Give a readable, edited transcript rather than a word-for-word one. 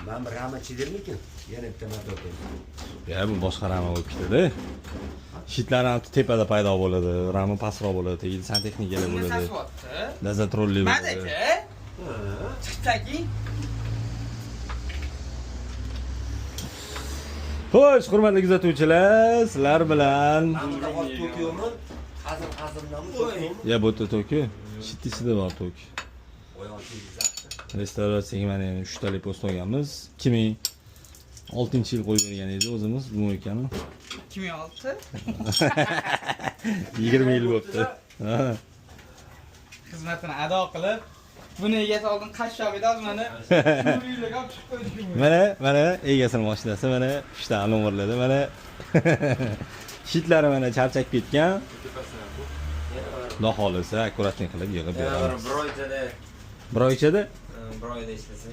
Ben bir rama çidirmikin. Yana bitta marta o'tayman. Ya bu boshqa rama bo'lib ketadi. Shitlar ham tepada paydo bo'ladi, rama pastroq bo'ladi, tagida santexnikalar bo'ladi. Dozatrolli bo'ladi. Madaka? Chiqdaki? Xo'sh, hurmatli kuzatuvchilar, sizlar bilan Tokyo'mi? Hazil-hazildanmi Tokyo'mi? ya bu Tokyo, shittisida bor Tokyo. Oyoq kiyizakdi. Restavratsiyaga mana endi 3 talik post olganmiz. 2006-yil qo'yib bergan edi o'zimiz bu ekani. 2006. 20 yil bo'libdi. Ha. Xizmatini ado qilib, buni egasi oldin qashshoq edi, hozir mana uylarga olib chiqib qo'ydik. Mana egasini mashinasi, mana 3 ta nomerladi, mana shitlari mana charchab ketgan. Xudo xolisa akkuratlik qilib yig'ib beramiz. Bir oychada Bir oychada bir oyda ishlasa